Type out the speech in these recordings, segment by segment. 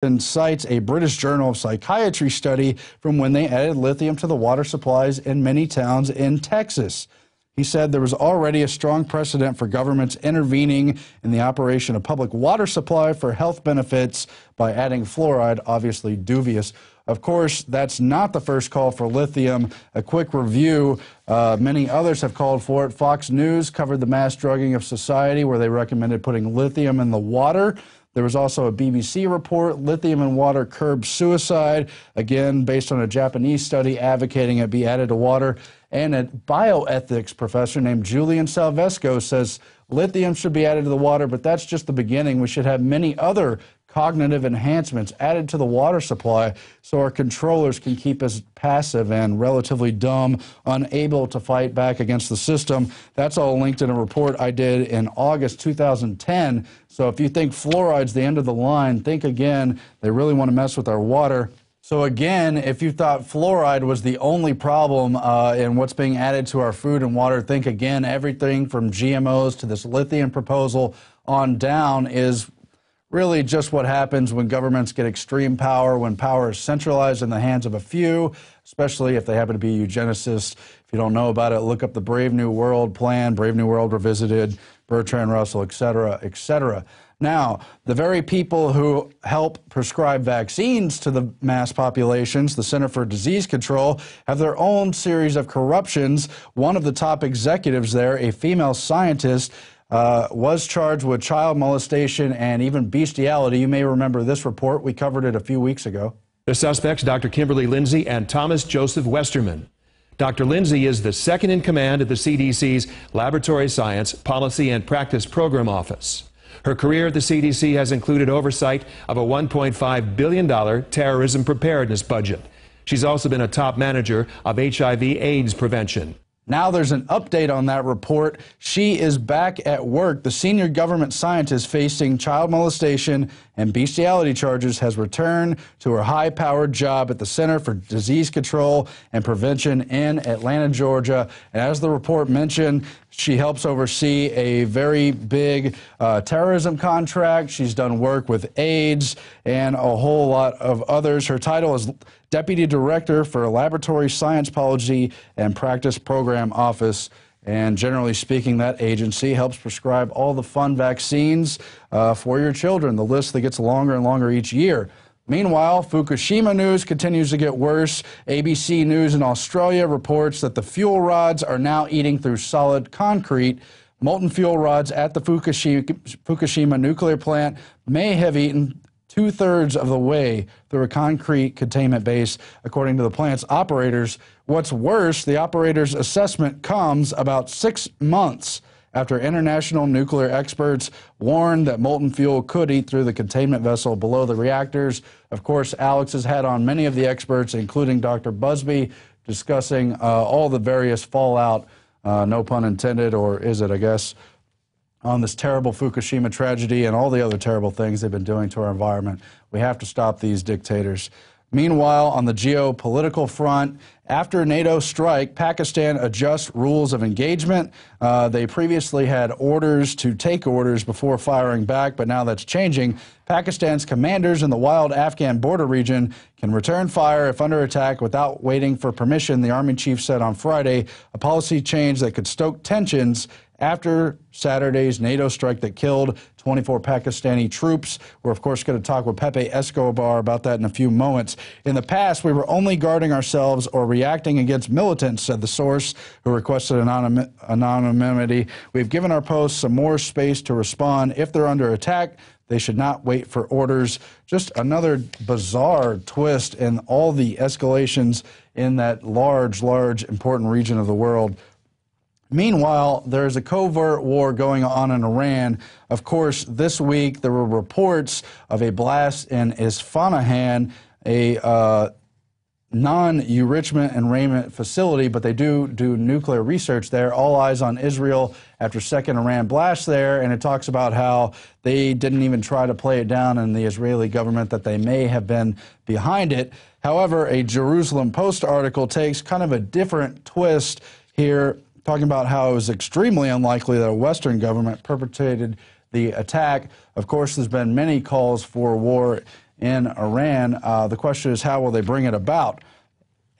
and cites a British Journal of Psychiatry study from when they added lithium to the water supplies in many towns in Texas. He said there was already a strong precedent for governments intervening in the operation of public water supply for health benefits by adding fluoride, obviously dubious. Of course, that's not the first call for lithium. A quick review, many others have called for it. Fox News covered the mass drugging of society where they recommended putting lithium in the water. There was also a BBC report, lithium in water curbs suicide, again, based on a Japanese study advocating it be added to water. And a bioethics professor named Julian Salvesco says lithium should be added to the water, but that's just the beginning. We should have many other cognitive enhancements added to the water supply so our controllers can keep us passive and relatively dumb, unable to fight back against the system. That's all linked in a report I did in August 2010. So if you think fluoride's the end of the line, think again. They really want to mess with our water. So again, if you thought fluoride was the only problem in what's being added to our food and water, think again. Everything from GMOs to this lithium proposal on down is really just what happens when governments get extreme power, when power is centralized in the hands of a few, especially if they happen to be eugenicists. If you don't know about it, look up the Brave New World plan, Brave New World Revisited, Bertrand Russell, et cetera, et cetera. Now, the very people who help prescribe vaccines to the mass populations, the Center for Disease Control, have their own series of corruptions. One of the top executives there, a female scientist, was charged with child molestation and even bestiality. You may remember this report. We covered it a few weeks ago. The suspects, Dr. Kimberly Lindsay and Thomas Joseph Westerman. Dr. Lindsay is the second in command at the CDC's Laboratory Science, Policy and Practice Program Office. Her career at the CDC has included oversight of a $1.5 billion terrorism preparedness budget. She's also been a top manager of HIV/AIDS prevention. Now there's an update on that report. She is back at work. The senior government scientist facing child molestation and bestiality charges has returned to her high-powered job at the Center for Disease Control and Prevention in Atlanta, Georgia. And as the report mentioned, she helps oversee a very big terrorism contract. She's done work with AIDS and a whole lot of others. Her title is Deputy Director for Laboratory Science Policy and Practice Program Office. And generally speaking, that agency helps prescribe all the fun vaccines for your children, the list that gets longer and longer each year. Meanwhile, Fukushima news continues to get worse. ABC News in Australia reports that the fuel rods are now eating through solid concrete. Molten fuel rods at the Fukushima nuclear plant may have eaten two-thirds of the way through a concrete containment base, according to the plant's operators. What's worse, the operators' assessment comes about 6 months after international nuclear experts warned that molten fuel could eat through the containment vessel below the reactors. Of course, Alex has had on many of the experts, including Dr. Busby, discussing all the various fallout, no pun intended, or is it, I guess, on this terrible Fukushima tragedy and all the other terrible things they've been doing to our environment. We have to stop these dictators. Meanwhile, on the geopolitical front, after NATO strike, Pakistan adjusts rules of engagement. They previously had orders to take orders before firing back, but now that's changing. Pakistan's commanders in the wild Afghan border region can return fire if under attack without waiting for permission, the Army chief said on Friday, a policy change that could stoke tensions after Saturday's NATO strike that killed 24 Pakistani troops. We're, of course, going to talk with Pepe Escobar about that in a few moments. In the past, we were only guarding ourselves or reacting against militants, said the source, who requested anonymity. We've given our posts some more space to respond. If they're under attack, they should not wait for orders. Just another bizarre twist in all the escalations in that large, important region of the world. Meanwhile, there's a covert war going on in Iran. Of course, this week there were reports of a blast in Isfahan, a non-enrichment and enrichment facility, but they do nuclear research there. All eyes on Israel after second Iran blast there, and it talks about how they didn't even try to play it down in the Israeli government, that they may have been behind it. However, a Jerusalem Post article takes kind of a different twist here, talking about how it was extremely unlikely that a Western government perpetrated the attack. Of course, there's been many calls for war in Iran. The question is, how will they bring it about?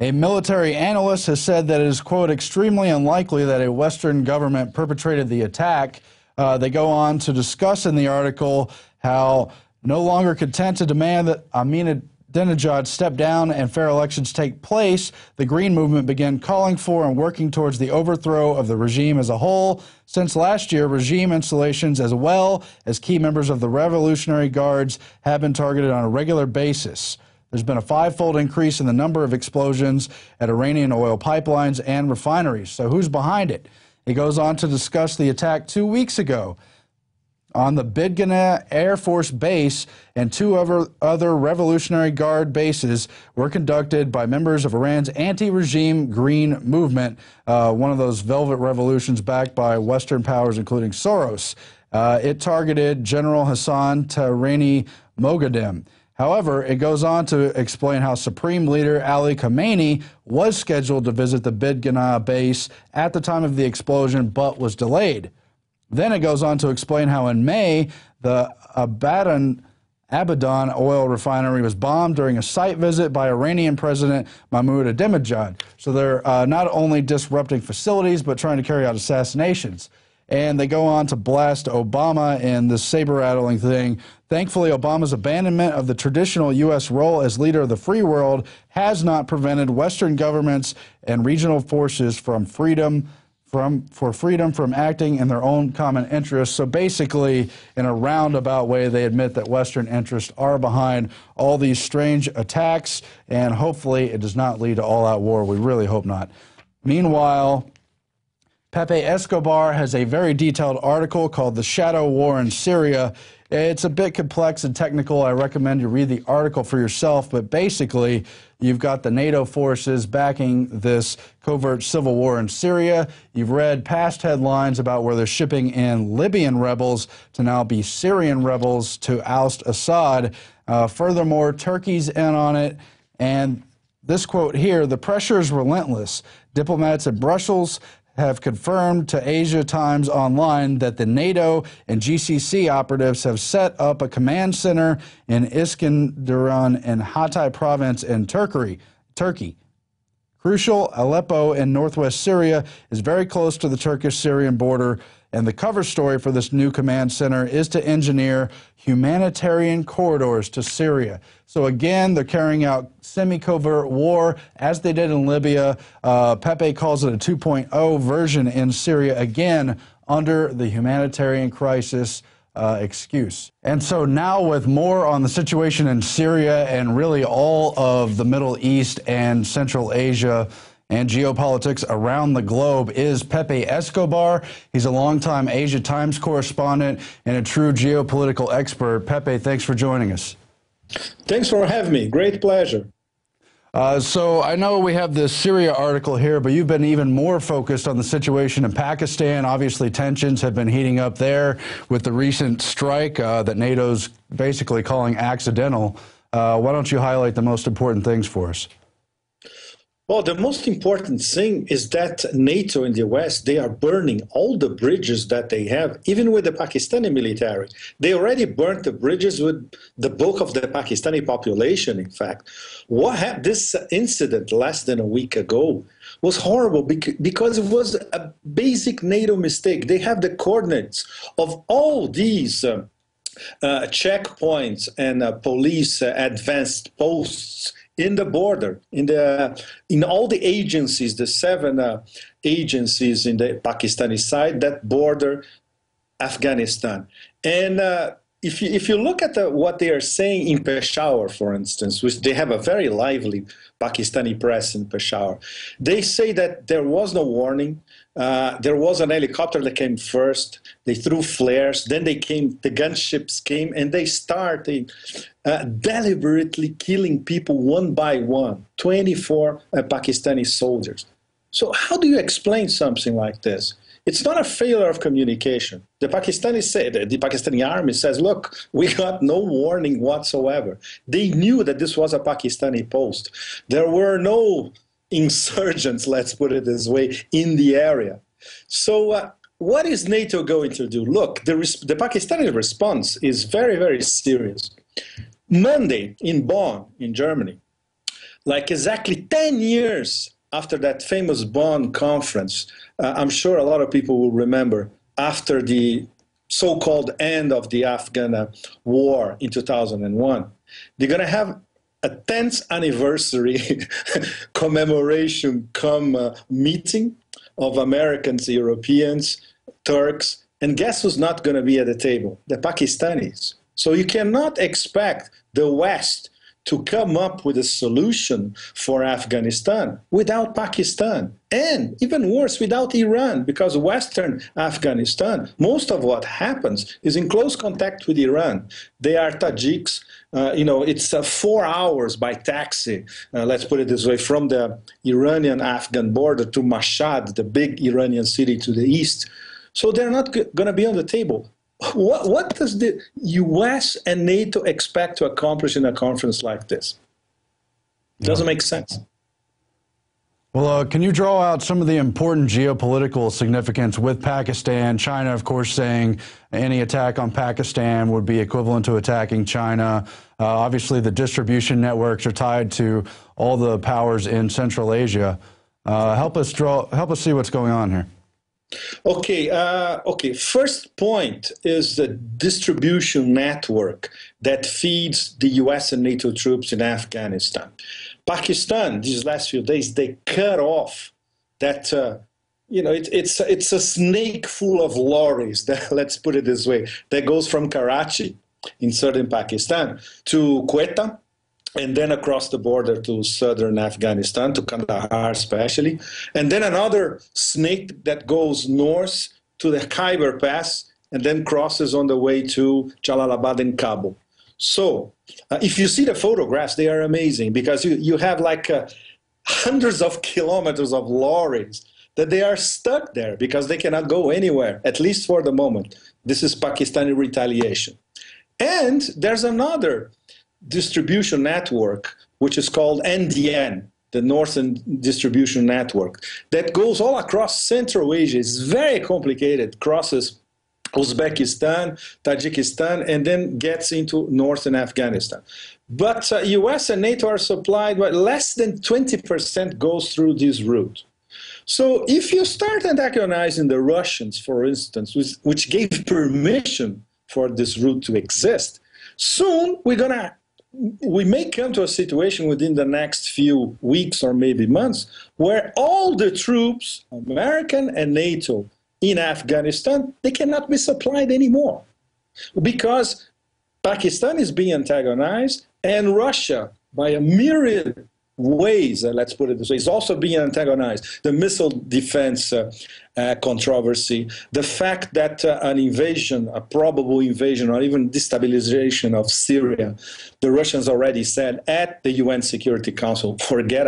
A military analyst has said that it is, quote, extremely unlikely that a Western government perpetrated the attack. They go on to discuss in the article how no longer content to demand that Ahmadinejad step down and fair elections take place, the Green Movement began calling for and working towards the overthrow of the regime as a whole. Since last year, regime installations as well as key members of the Revolutionary Guards have been targeted on a regular basis. There's been a five-fold increase in the number of explosions at Iranian oil pipelines and refineries. So who's behind it? He goes on to discuss the attack 2 weeks ago on the Bidgana Air Force Base, and two other Revolutionary Guard bases were conducted by members of Iran's anti-regime Green Movement, one of those velvet revolutions backed by Western powers, including Soros. It targeted General Hassan Tahrani Moghadam. However, it goes on to explain how Supreme Leader Ali Khamenei was scheduled to visit the Bidgana base at the time of the explosion, but was delayed. Then it goes on to explain how in May, the Abadan oil refinery was bombed during a site visit by Iranian President Mahmoud Ahmadinejad. So they're not only disrupting facilities, but trying to carry out assassinations. And they go on to blast Obama in this saber-rattling thing. Thankfully, Obama's abandonment of the traditional U.S. role as leader of the free world has not prevented Western governments and regional forces from freedom from acting in their own common interests. So basically, in a roundabout way, they admit that Western interests are behind all these strange attacks, and hopefully it does not lead to all-out war. We really hope not. Meanwhile, Pepe Escobar has a very detailed article called The Shadow War in Syria. It's a bit complex and technical. I recommend you read the article for yourself, but basically, you've got the NATO forces backing this covert civil war in Syria. You've read past headlines about where they're shipping in Libyan rebels to now be Syrian rebels to oust Assad. Furthermore, Turkey's in on it, and this quote here, the pressure is relentless. Diplomats in Brussels have confirmed to Asia Times Online that the NATO and GCC operatives have set up a command center in Iskenderun in Hatay province in Turkey. Crucial, Aleppo in northwest Syria is very close to the Turkish-Syrian border, and the cover story for this new command center is to engineer humanitarian corridors to Syria. So again, they're carrying out semi-covert war, as they did in Libya. Pepe calls it a 2.0 version in Syria, again, under the humanitarian crisis excuse. And so now with more on the situation in Syria and really all of the Middle East and Central Asia and geopolitics around the globe is Pepe Escobar. He's a longtime Asia Times correspondent and a true geopolitical expert. Pepe, thanks for joining us. Thanks for having me. Great pleasure. So I know we have this Syria article here, but you've been even more focused on the situation in Pakistan. Obviously, tensions have been heating up there with the recent strike that NATO's basically calling accidental. Why don't you highlight the most important things for us? Well, the most important thing is that NATO and the US, they are burning all the bridges that they have, even with the Pakistani military. They already burnt the bridges with the bulk of the Pakistani population, in fact. This incident less than a week ago was horrible because it was a basic NATO mistake. They have the coordinates of all these checkpoints and police advanced posts in the border, in all the agencies, the 7 agencies in the Pakistani side that border Afghanistan. And if you look at what they are saying in Peshawar, for instance, which they have a very lively Pakistani press in Peshawar, they say that there was no warning. There was an helicopter that came first. They threw flares. Then the gunships came, and they started deliberately killing people one by one, 24 Pakistani soldiers. So how do you explain something like this? It's not a failure of communication. The Pakistani army says, look, we got no warning whatsoever. They knew that this was a Pakistani post. There were no insurgents, let's put it this way, in the area. So what is NATO going to do? Look, the Pakistani response is very, very serious. Monday in Bonn, in Germany, like exactly 10 years after that famous Bonn conference, I'm sure a lot of people will remember, after the so-called end of the Afghan war in 2001, they're going to have a 10th anniversary commemoration meeting of Americans, Europeans, Turks, and guess who's not going to be at the table? The Pakistanis. So you cannot expect the West to come up with a solution for Afghanistan without Pakistan. And even worse, without Iran, because Western Afghanistan, most of what happens is in close contact with Iran. They are Tajiks. It's 4 hours by taxi, let's put it this way, from the Iranian-Afghan border to Mashhad, the big Iranian city to the east. So they're not going to be on the table. What does the U.S. and NATO expect to accomplish in a conference like this? Doesn't make sense. Well, can you draw out some of the important geopolitical significance with Pakistan? China, of course, saying any attack on Pakistan would be equivalent to attacking China. Obviously, the distribution networks are tied to all the powers in Central Asia. Help us see what's going on here. Okay. First point is the distribution network that feeds the U.S. and NATO troops in Afghanistan. Pakistan, these last few days, they cut off that. It's a snake full of lorries. Let's put it this way. That goes from Karachi in southern Pakistan to Quetta, and then across the border to southern Afghanistan, to Kandahar especially. And then another snake that goes north to the Khyber Pass and then crosses on the way to Jalalabad and Kabul. So if you see the photographs, they are amazing because you have like hundreds of kilometers of lorries that they are stuck there because they cannot go anywhere, at least for the moment. This is Pakistani retaliation. And there's another distribution network, which is called NDN, the Northern Distribution Network, that goes all across Central Asia. It's very complicated, crosses Uzbekistan, Tajikistan, and then gets into northern Afghanistan. But US and NATO are supplied, but less than 20% goes through this route. So if you start antagonizing the Russians, for instance, which gave permission for this route to exist, soon we may come to a situation within the next few weeks or maybe months where all the troops, American and NATO, in Afghanistan, they cannot be supplied anymore because Pakistan is being antagonized and Russia, by a myriad ways, let's put it this way, is also being antagonized. The missile defense controversy, the fact that an invasion, a probable invasion, or even destabilization of Syria, the Russians already said at the UN Security Council, forget about it.